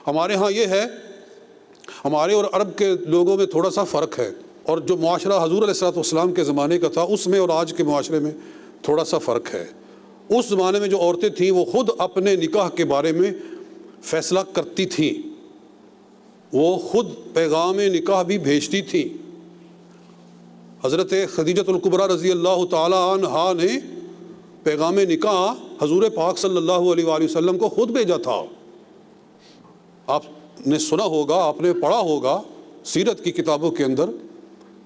ہمارے ہاں یہ ہے، ہمارے اور عرب کے لوگوں میں تھوڑا سا فرق ہے، اور جو معاشرہ حضور علیہ السلام کے زمانے کا تھا اس میں اور آج کے معاشرے میں تھوڑا سا فرق ہے۔ اس زمانے میں جو عورتیں تھیں وہ خود اپنے نکاح کے بارے میں فیصلہ کرتی تھیں، وہ خود پیغام نکاح بھی بھیجتی تھیں۔ حضرت خدیجہ الکبریٰ رضی اللہ تعالی عنہا نے پیغام نکاح حضور پاک صلی اللہ علیہ وآلہ وسلم کو خود بھیجا تھا۔ آپ نے سنا ہوگا، آپ نے پڑھا ہوگا سیرت کی کتابوں کے اندر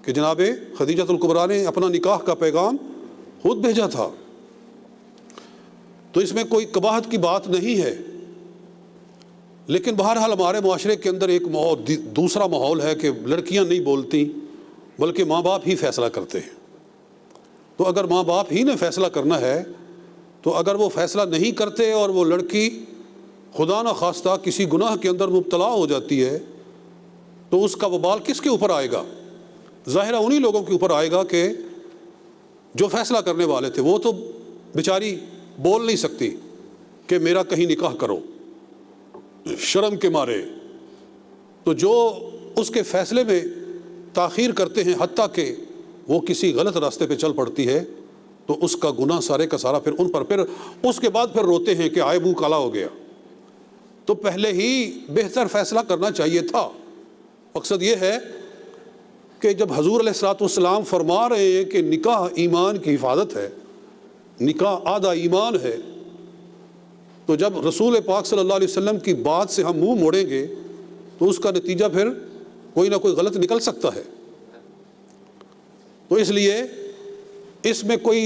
کہ جناب خدیجہ الکبریٰ نے اپنا نکاح کا پیغام خود بھیجا تھا۔ تو اس میں کوئی قباحت کی بات نہیں ہے، لیکن بہرحال ہمارے معاشرے کے اندر ایک دوسرا ماحول ہے کہ لڑکیاں نہیں بولتی بلکہ ماں باپ ہی فیصلہ کرتے ہیں۔ تو اگر ماں باپ ہی نے فیصلہ کرنا ہے تو اگر وہ فیصلہ نہیں کرتے اور وہ لڑکی خدا نہ خواستہ کسی گناہ کے اندر مبتلا ہو جاتی ہے تو اس کا وبال کس کے اوپر آئے گا؟ ظاہرہ انہی لوگوں کے اوپر آئے گا کہ جو فیصلہ کرنے والے تھے۔ وہ تو بیچاری بول نہیں سکتی کہ میرا کہیں نکاح کرو شرم کے مارے، تو جو اس کے فیصلے میں تاخیر کرتے ہیں حتیٰ کہ وہ کسی غلط راستے پہ چل پڑتی ہے تو اس کا گناہ سارے کا سارا پھر ان پر، پھر اس کے بعد پھر روتے ہیں کہ آئے منہ کالا ہو گیا۔ تو پہلے ہی بہتر فیصلہ کرنا چاہیے تھا۔ مقصد یہ ہے کہ جب حضور علیہ السلام فرما رہے ہیں کہ نکاح ایمان کی حفاظت ہے، نکاح آدھا ایمان ہے، تو جب رسول پاک صلی اللہ علیہ وسلم کی بات سے ہم منہ موڑیں گے تو اس کا نتیجہ پھر کوئی نہ کوئی غلط نکل سکتا ہے۔ تو اس لیے اس میں کوئی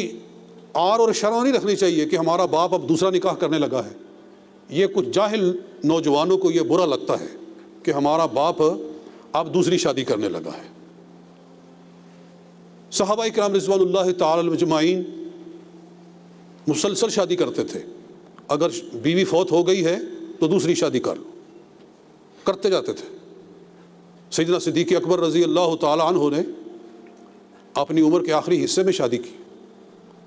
آر اور شرم نہیں رکھنی چاہیے کہ ہمارا باپ اب دوسرا نکاح کرنے لگا ہے۔ یہ کچھ جاہل نوجوانوں کو یہ برا لگتا ہے کہ ہمارا باپ اب دوسری شادی کرنے لگا ہے۔ صحابہ کرام رضوان اللہ تعالی علیہم اجمعین مسلسل شادی کرتے تھے، اگر بیوی فوت ہو گئی ہے تو دوسری شادی کرتے جاتے تھے۔ سیدنا صدیق اکبر رضی اللہ تعالی عنہ نے اپنی عمر کے آخری حصے میں شادی کی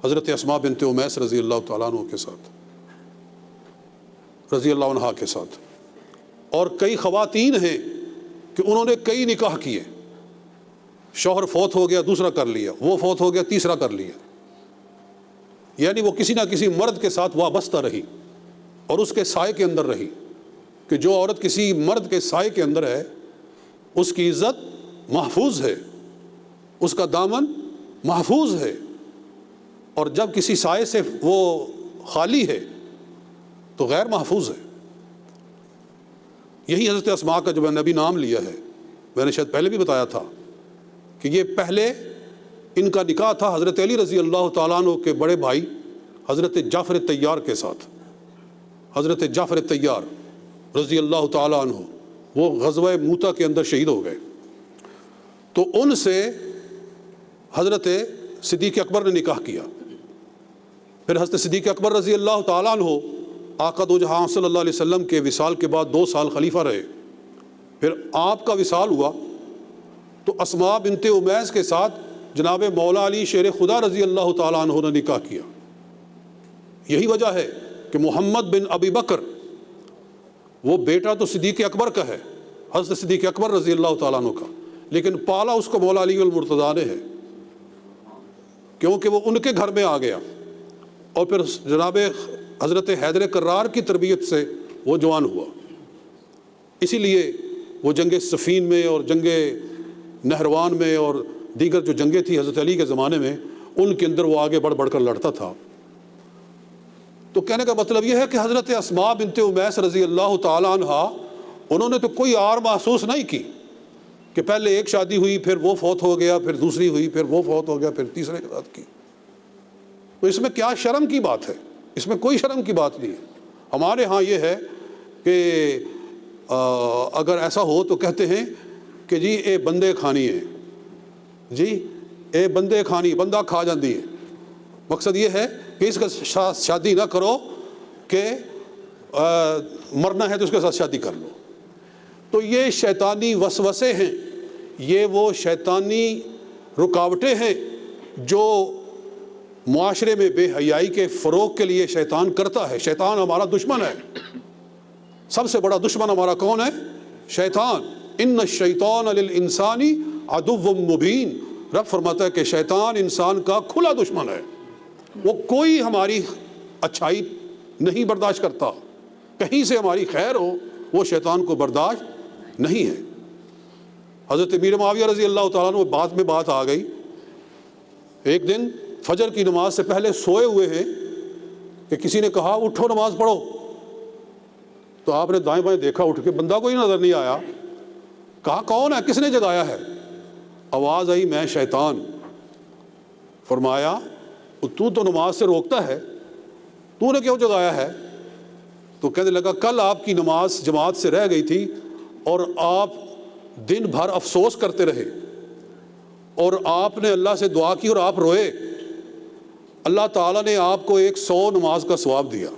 حضرت اسماء بنت امیس رضی اللہ تعالیٰ عنہ کے ساتھ، رضی اللہ عنہا کے ساتھ۔ اور کئی خواتین ہیں کہ انہوں نے کئی نکاح کیے، شوہر فوت ہو گیا دوسرا کر لیا، وہ فوت ہو گیا تیسرا کر لیا، یعنی وہ کسی نہ کسی مرد کے ساتھ وابستہ رہی اور اس کے سائے کے اندر رہی، کہ جو عورت کسی مرد کے سائے کے اندر ہے اس کی عزت محفوظ ہے، اس کا دامن محفوظ ہے، اور جب کسی سائے سے وہ خالی ہے تو غیر محفوظ ہے۔ یہی حضرت اسماء کا جو میں نے ابھی نام لیا ہے، میں نے شاید پہلے بھی بتایا تھا کہ یہ پہلے ان کا نکاح تھا حضرت علی رضی اللہ تعالیٰ عنہ کے بڑے بھائی حضرت جعفر طیار کے ساتھ۔ حضرت جعفر طیار رضی اللہ تعالیٰ عنہ وہ غزوہ موتا کے اندر شہید ہو گئے، تو ان سے حضرت صدیق اکبر نے نکاح کیا۔ پھر حضرت صدیق اکبر رضی اللہ تعالیٰ عنہ آقا دو جہاں صلی اللہ علیہ وسلم کے وصال کے بعد 2 سال خلیفہ رہے۔ پھر آپ کا وصال ہوا تو اسماء بنت امیس کے ساتھ جناب مولا علی شیر خدا رضی اللہ تعالیٰ عنہ نے نکاح کیا۔ یہی وجہ ہے کہ محمد بن ابی بکر وہ بیٹا تو صدیق اکبر کا ہے، حضرت صدیق اکبر رضی اللہ تعالیٰ عنہ کا، لیکن پالا اس کو مولا علی المرتضیٰ نے ہے، کیونکہ وہ ان کے گھر میں آ گیا، اور پھر جناب حضرت حیدر کرار کی تربیت سے وہ جوان ہوا۔ اسی لیے وہ جنگ صفین میں اور جنگ نہروان میں اور دیگر جو جنگیں تھیں حضرت علی کے زمانے میں، ان کے اندر وہ آگے بڑھ بڑھ کر لڑتا تھا۔ تو کہنے کا مطلب یہ ہے کہ حضرت اسماء بنت امیس رضی اللہ تعالیٰ عنہا انہوں نے تو کوئی آر محسوس نہیں کی کہ پہلے ایک شادی ہوئی پھر وہ فوت ہو گیا، پھر دوسری ہوئی پھر وہ فوت ہو گیا، پھر تیسرے کے ساتھ کی۔ تو اس میں کیا شرم کی بات ہے؟ اس میں کوئی شرم کی بات نہیں ہے۔ ہمارے ہاں یہ ہے کہ اگر ایسا ہو تو کہتے ہیں کہ جی اے بندے کھانی ہے، جی اے بندے کھانی، بندہ کھا جاندی ہے۔ مقصد یہ ہے کہ اس کے ساتھ شادی نہ کرو کہ مرنا ہے تو اس کے ساتھ شادی کر لو۔ تو یہ شیطانی وسوسے ہیں، یہ وہ شیطانی رکاوٹیں ہیں جو معاشرے میں بے حیائی کے فروغ کے لیے شیطان کرتا ہے۔ شیطان ہمارا دشمن ہے، سب سے بڑا دشمن ہمارا کون ہے؟ شیطان۔ ان الشیطان للانسانی عدو مبین۔ رب فرماتا ہے کہ شیطان انسان کا کھلا دشمن ہے، وہ کوئی ہماری اچھائی نہیں برداشت کرتا، کہیں سے ہماری خیر ہو وہ شیطان کو برداشت نہیں ہے۔ حضرت امیر معاویہ رضی اللہ تعالیٰ عنہ بات میں بات آ گئی، ایک دن فجر کی نماز سے پہلے سوئے ہوئے ہیں کہ کسی نے کہا اٹھو نماز پڑھو، تو آپ نے دائیں بائیں دیکھا، اٹھ کے بندہ کوئی نظر نہیں آیا، کہا کون ہے، کس نے جگایا ہے؟ آواز آئی میں شیطان۔ فرمایا تو نماز سے روکتا ہے، تو نے کیوں جگایا ہے؟ تو کہنے لگا کل آپ کی نماز جماعت سے رہ گئی تھی اور آپ دن بھر افسوس کرتے رہے اور آپ نے اللہ سے دعا کی اور آپ روئے، اللہ تعالیٰ نے آپ کو 100 نماز کا ثواب دیا۔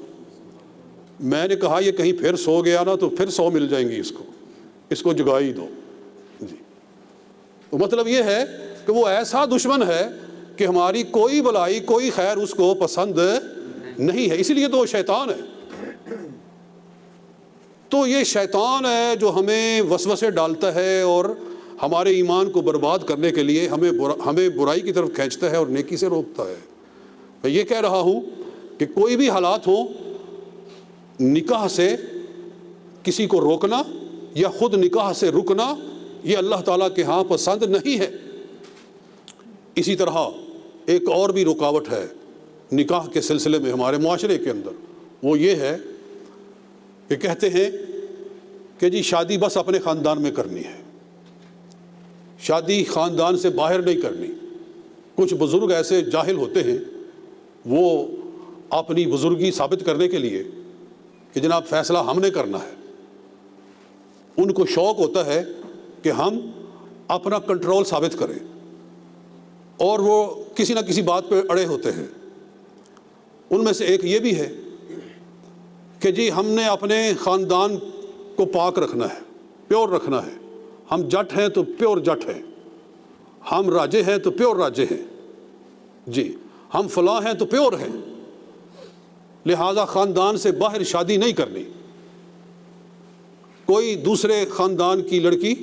میں نے کہا یہ کہیں پھر سو گیا نا تو پھر 100 مل جائیں گی، اس کو جگا ہی دو جی۔ تو مطلب یہ ہے کہ وہ ایسا دشمن ہے کہ ہماری کوئی بلائی کوئی خیر اس کو پسند نہیں ہے، اسی لیے تو وہ شیطان ہے۔ تو یہ شیطان ہے جو ہمیں وسوسے ڈالتا ہے اور ہمارے ایمان کو برباد کرنے کے لیے ہمیں برائی کی طرف کھینچتا ہے اور نیکی سے روکتا ہے۔ میں یہ کہہ رہا ہوں کہ کوئی بھی حالات ہوں، نکاح سے کسی کو روکنا یا خود نکاح سے رکنا یہ اللہ تعالیٰ کے ہاں پسند نہیں ہے۔ اسی طرح ایک اور بھی رکاوٹ ہے نکاح کے سلسلے میں ہمارے معاشرے کے اندر، وہ یہ ہے کہ کہتے ہیں کہ جی شادی بس اپنے خاندان میں کرنی ہے، شادی خاندان سے باہر نہیں کرنی۔ کچھ بزرگ ایسے جاہل ہوتے ہیں، وہ اپنی بزرگی ثابت کرنے کے لیے کہ جناب فیصلہ ہم نے کرنا ہے، ان کو شوق ہوتا ہے کہ ہم اپنا کنٹرول ثابت کریں، اور وہ کسی نہ کسی بات پہ اڑے ہوتے ہیں۔ ان میں سے ایک یہ بھی ہے کہ جی ہم نے اپنے خاندان کو پاک رکھنا ہے، پیور رکھنا ہے، ہم جٹ ہیں تو پیور جٹ ہیں، ہم راجے ہیں تو پیور راجے ہیں جی، ہم فلاں ہیں تو پیور ہیں، لہٰذا خاندان سے باہر شادی نہیں کرنی، کوئی دوسرے خاندان کی لڑکی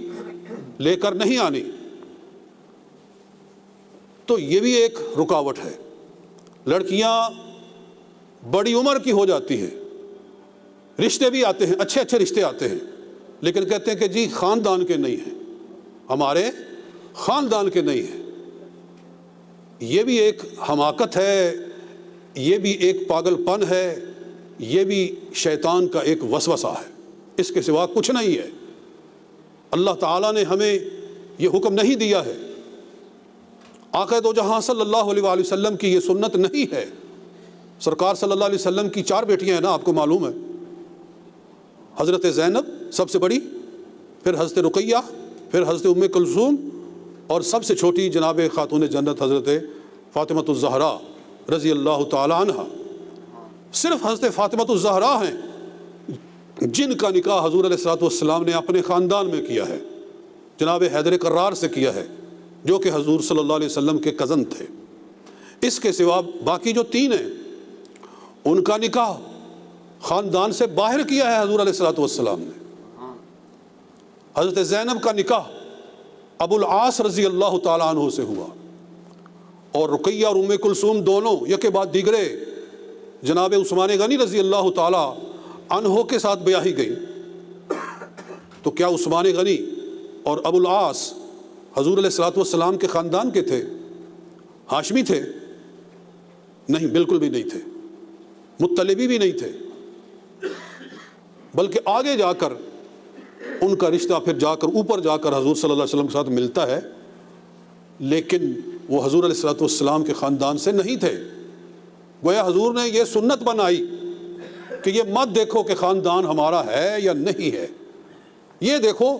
لے کر نہیں آنی۔ تو یہ بھی ایک رکاوٹ ہے۔ لڑکیاں بڑی عمر کی ہو جاتی ہیں، رشتے بھی آتے ہیں، اچھے اچھے رشتے آتے ہیں، لیکن کہتے ہیں کہ جی خاندان کے نہیں ہیں، ہمارے خاندان کے نہیں ہیں۔ یہ بھی ایک حماقت ہے، یہ بھی ایک پاگل پن ہے، یہ بھی شیطان کا ایک وسوسہ ہے، اس کے سوا کچھ نہیں ہے۔ اللہ تعالیٰ نے ہمیں یہ حکم نہیں دیا ہے، آقا دو جہاں صلی اللہ علیہ وآلہ وسلم کی یہ سنت نہیں ہے۔ سرکار صلی اللہ علیہ وسلم کی 4 بیٹیاں ہیں نا، آپ کو معلوم ہے، حضرت زینب سب سے بڑی، پھر حضرت رقیہ، پھر حضرت ام کلثوم، اور سب سے چھوٹی جناب خاتون جنت حضرت فاطمۃ الزہرا رضی اللہ تعالی عنہ۔ صرف حضرت فاطمۃ الزہرا ہیں جن کا نکاح حضور علیہ الصلوۃ والسلام نے اپنے خاندان میں کیا ہے، جناب حیدر کرار سے کیا ہے، جو کہ حضور صلی اللہ علیہ وسلم کے کزن تھے۔ اس کے سوا باقی جو 3 ہیں ان کا نکاح خاندان سے باہر کیا ہے حضور علیہ الصلوۃ والسلام نے۔ حضرت زینب کا نکاح ابو العاص رضی اللہ تعالیٰ عنہ سے ہوا، اور رقیہ اور ام کلثوم دونوں یکے بعد دیگرے جناب عثمان غنی رضی اللہ تعالیٰ عنہ کے ساتھ بیاہی گئی۔ تو کیا عثمان غنی اور ابو العاص حضور علیہ الصلوۃ والسلام کے خاندان کے تھے؟ ہاشمی تھے؟ نہیں، بالکل بھی نہیں تھے، مطلبی بھی نہیں تھے، بلکہ آگے جا کر ان کا رشتہ پھر جا کر اوپر جا کر حضور صلی اللہ علیہ وسلم کے ساتھ ملتا ہے، لیکن وہ حضور علیہ الصلوۃ والسلام کے خاندان سے نہیں تھے۔ گویا حضور نے یہ سنت بنائی کہ یہ مت دیکھو کہ خاندان ہمارا ہے یا نہیں ہے، یہ دیکھو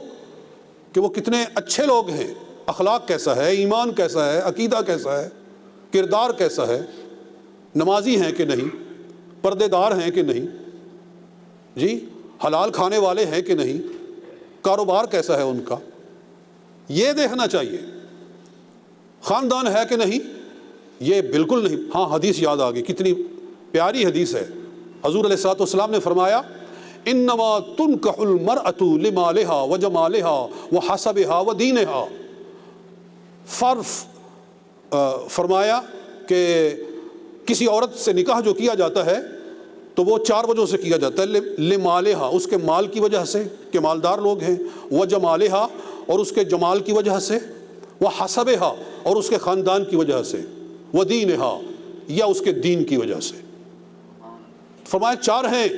کہ وہ کتنے اچھے لوگ ہیں، اخلاق کیسا ہے، ایمان کیسا ہے، عقیدہ کیسا ہے، کردار کیسا ہے، نمازی ہیں کہ نہیں، پردے دار ہیں کہ نہیں، جی حلال کھانے والے ہیں کہ نہیں، کاروبار کیسا ہے ان کا، یہ دیکھنا چاہیے۔ خاندان ہے کہ نہیں یہ بالکل نہیں۔ ہاں حدیث یاد آ گئی، کتنی پیاری حدیث ہے۔ حضور علیہ الصلوۃ والسلام نے فرمایا انما تنکح المرأۃ لمالہا وجمالہا وحسبہا ودینہا. فرمایا کہ کسی عورت سے نکاح جو کیا جاتا ہے تو وہ 4 وجہوں سے کیا جاتا ہے. لمالہا، اس کے مال کی وجہ سے کہ مالدار لوگ ہیں، وجمالہا، اور اس کے جمال کی وجہ سے، وحسبہا، اور اس کے خاندان کی وجہ سے، ودینہا، یا اس کے دین کی وجہ سے. فرمایا 4 ہیں.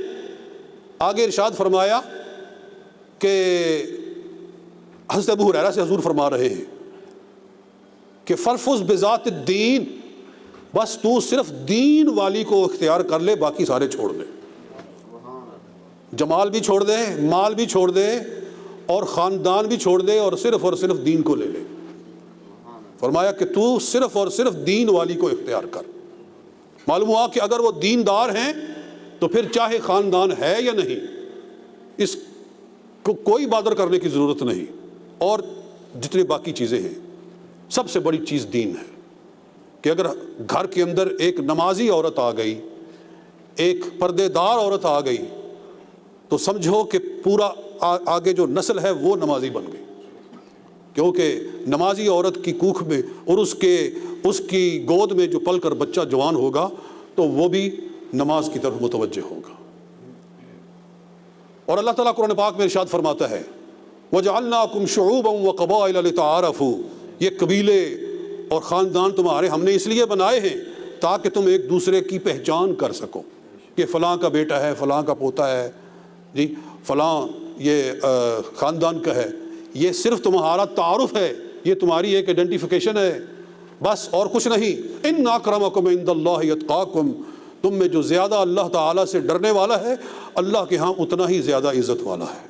آگے ارشاد فرمایا کہ حضرت ابو ہریرہ سے حضور فرما رہے ہیں کہ فرفض بذات الدین، بس تو صرف دین والی کو اختیار کر لے، باقی سارے چھوڑ دے. جمال بھی چھوڑ دے، مال بھی چھوڑ دے، اور خاندان بھی چھوڑ دے، اور صرف دین کو لے لے. فرمایا کہ تو صرف اور صرف دین والی کو اختیار کر. معلوم ہوا کہ اگر وہ دیندار ہیں تو پھر چاہے خاندان ہے یا نہیں، اس کو کوئی بادر کرنے کی ضرورت نہیں. اور جتنے باقی چیزیں ہیں، سب سے بڑی چیز دین ہے. کہ اگر گھر کے اندر ایک نمازی عورت آ گئی، ایک پردے دار عورت آ گئی، تو سمجھو کہ پورا آگے جو نسل ہے وہ نمازی بن گئی. کیونکہ نمازی عورت کی کوکھ میں اور اس کی گود میں جو پل کر بچہ جوان ہوگا تو وہ بھی نماز کی طرف متوجہ ہوگا. اور اللہ تعالیٰ قرآن پاک میں ارشاد فرماتا ہے وَجَعَلْنَاكُمْ شُعُوبًا وَقَبَائِلَ لِتَعَارَفُوا. یہ قبیلے اور خاندان تمہارے ہم نے اس لیے بنائے ہیں تاکہ تم ایک دوسرے کی پہچان کر سکو کہ فلاں کا بیٹا ہے، فلاں کا پوتا ہے، جی فلاں یہ خاندان کا ہے. یہ صرف تمہارا تعارف ہے، یہ تمہاری ایک آئیڈینٹیفیکیشن ہے، بس اور کچھ نہیں. ان اکرمکم عند اللہ اتقاکم. تم میں جو زیادہ اللہ تعالیٰ سے ڈرنے والا ہے، اللہ کے ہاں اتنا ہی زیادہ عزت والا ہے.